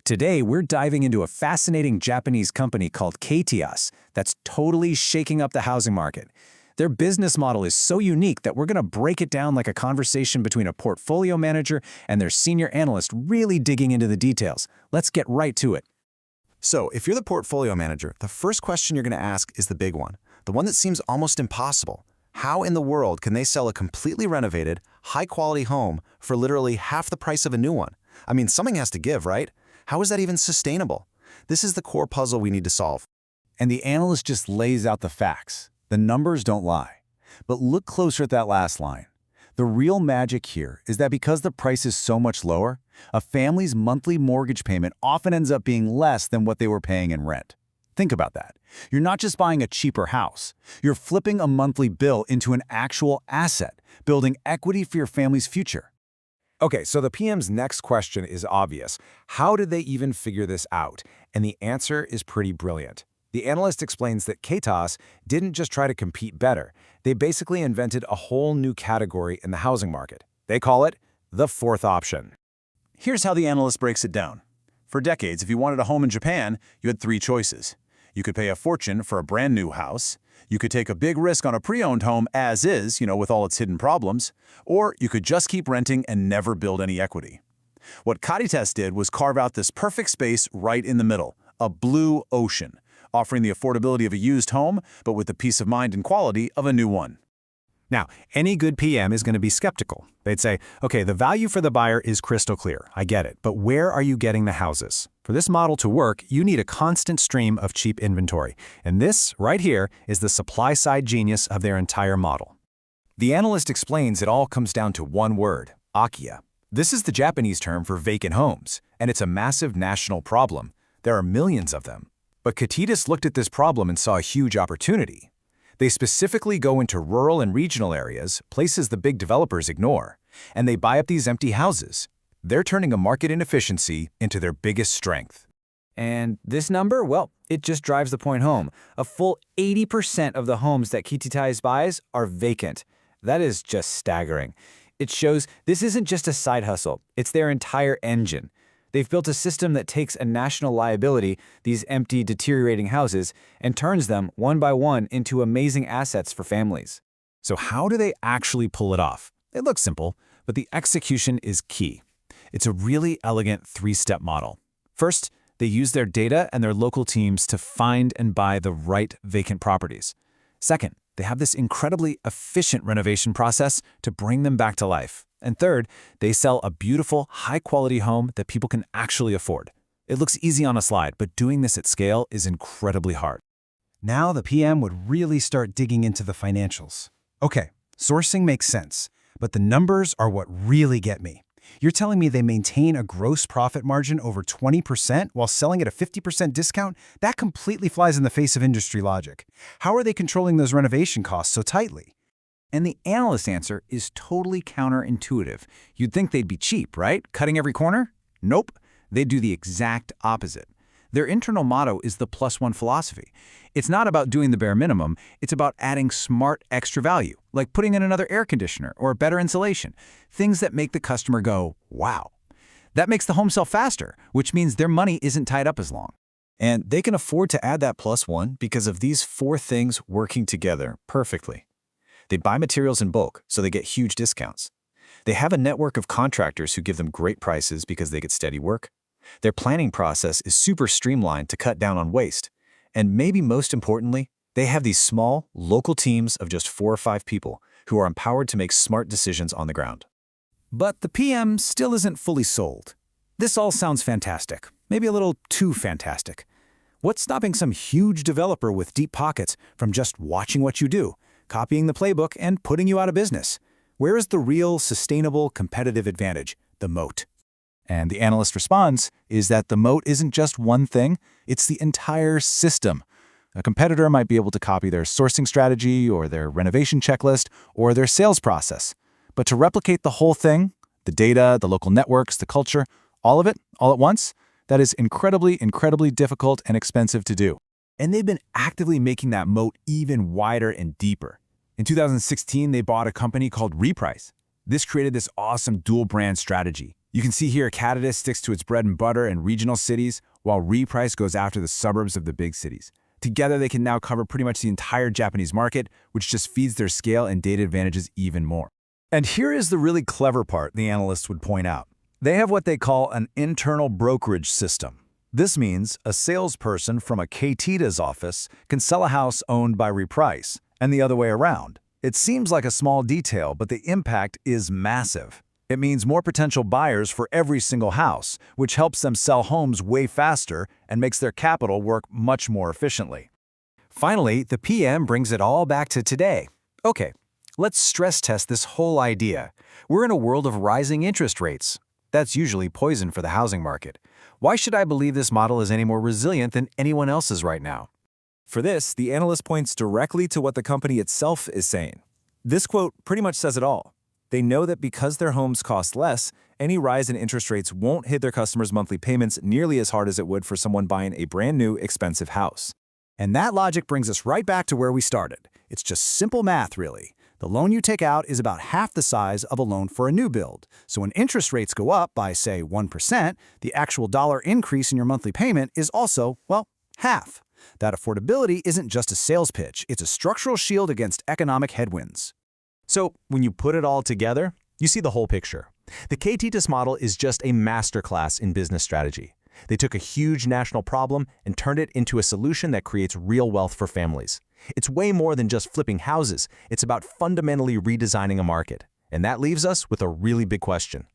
Today, we're diving into a fascinating Japanese company called KATITAS that's totally shaking up the housing market. Their business model is so unique that we're going to break it down like a conversation between a portfolio manager and their senior analyst, really digging into the details. Let's get right to it. So, if you're the portfolio manager, the first question you're going to ask is the big one, the one that seems almost impossible. How in the world can they sell a completely renovated, high-quality home for literally half the price of a new one? I mean, something has to give, right? How is that even sustainable? This is the core puzzle we need to solve. And the analyst just lays out the facts. The numbers don't lie. But look closer at that last line. The real magic here is that because the price is so much lower, a family's monthly mortgage payment often ends up being less than what they were paying in rent. Think about that. You're not just buying a cheaper house. You're flipping a monthly bill into an actual asset, building equity for your family's future. Okay, so the PM's next question is obvious. How did they even figure this out? And the answer is pretty brilliant. The analyst explains that KATITAS didn't just try to compete better. They basically invented a whole new category in the housing market. They call it the fourth option. Here's how the analyst breaks it down. For decades, if you wanted a home in Japan, you had three choices. You could pay a fortune for a brand new house. You could take a big risk on a pre-owned home as is, with all its hidden problems. Or you could just keep renting and never build any equity. What KATITAS did was carve out this perfect space right in the middle, a blue ocean, offering the affordability of a used home, but with the peace of mind and quality of a new one. Now, any good PM is going to be skeptical. They'd say, okay, the value for the buyer is crystal clear. I get it. But where are you getting the houses? For this model to work, you need a constant stream of cheap inventory. And this, right here, is the supply-side genius of their entire model. The analyst explains it all comes down to one word, Akiya. This is the Japanese term for vacant homes, and it's a massive national problem. There are millions of them. But KATITAS looked at this problem and saw a huge opportunity. They specifically go into rural and regional areas, places the big developers ignore, and they buy up these empty houses. They're turning a market inefficiency into their biggest strength. And this number, well, it just drives the point home. A full 80% of the homes that KATITAS buys are vacant. That is just staggering. It shows this isn't just a side hustle, it's their entire engine. They've built a system that takes a national liability, these empty, deteriorating houses, and turns them, one by one, into amazing assets for families. So how do they actually pull it off? It looks simple, but the execution is key. It's a really elegant three-step model. First, they use their data and their local teams to find and buy the right vacant properties. Second, they have this incredibly efficient renovation process to bring them back to life. And third, they sell a beautiful, high-quality home that people can actually afford. It looks easy on a slide, but doing this at scale is incredibly hard. Now the PM would really start digging into the financials. Okay, sourcing makes sense, but the numbers are what really get me. You're telling me they maintain a gross profit margin over 20% while selling at a 50% discount? That completely flies in the face of industry logic. How are they controlling those renovation costs so tightly? And the analyst's answer is totally counterintuitive. You'd think they'd be cheap, right? Cutting every corner? Nope. They do the exact opposite. Their internal motto is the +1 philosophy. It's not about doing the bare minimum, it's about adding smart extra value, like putting in another air conditioner or better insulation, things that make the customer go, wow. That makes the home sell faster, which means their money isn't tied up as long. And they can afford to add that +1 because of these four things working together perfectly. They buy materials in bulk, so they get huge discounts. They have a network of contractors who give them great prices because they get steady work. Their planning process is super streamlined to cut down on waste. And maybe most importantly, they have these small, local teams of just 4 or 5 people who are empowered to make smart decisions on the ground. But the PM still isn't fully sold. This all sounds fantastic, maybe a little too fantastic. What's stopping some huge developer with deep pockets from just watching what you do, copying the playbook, and putting you out of business? Where is the real, sustainable, competitive advantage, the moat? And the analyst response is that the moat isn't just one thing, it's the entire system. A competitor might be able to copy their sourcing strategy or their renovation checklist or their sales process. But to replicate the whole thing, the data, the local networks, the culture, all of it, all at once, that is incredibly, incredibly difficult and expensive to do. And they've been actively making that moat even wider and deeper. In 2016, they bought a company called Arbitrage. This created this awesome dual brand strategy. You can see here KATITAS sticks to its bread and butter and regional cities, while Reprice goes after the suburbs of the big cities. Together, they can now cover pretty much the entire Japanese market, which just feeds their scale and data advantages even more. And here is the really clever part the analysts would point out. They have what they call an internal brokerage system. This means a salesperson from a KATITAS office can sell a house owned by Reprice, and the other way around. It seems like a small detail, but the impact is massive. It means more potential buyers for every single house, which helps them sell homes way faster and makes their capital work much more efficiently. Finally, the PM brings it all back to today. Okay, let's stress test this whole idea. We're in a world of rising interest rates. That's usually poison for the housing market. Why should I believe this model is any more resilient than anyone else's right now? For this, the analyst points directly to what the company itself is saying. This quote pretty much says it all. They know that because their homes cost less, any rise in interest rates won't hit their customers' monthly payments nearly as hard as it would for someone buying a brand new, expensive house. And that logic brings us right back to where we started. It's just simple math, really. The loan you take out is about half the size of a loan for a new build. So when interest rates go up by, say, 1%, the actual dollar increase in your monthly payment is also, well, half. That affordability isn't just a sales pitch, it's a structural shield against economic headwinds. So when you put it all together, you see the whole picture. The KATITAS model is just a masterclass in business strategy. They took a huge national problem and turned it into a solution that creates real wealth for families. It's way more than just flipping houses. It's about fundamentally redesigning a market. And that leaves us with a really big question.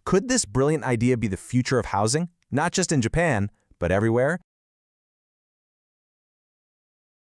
Could this brilliant idea be the future of housing? Not just in Japan, but everywhere?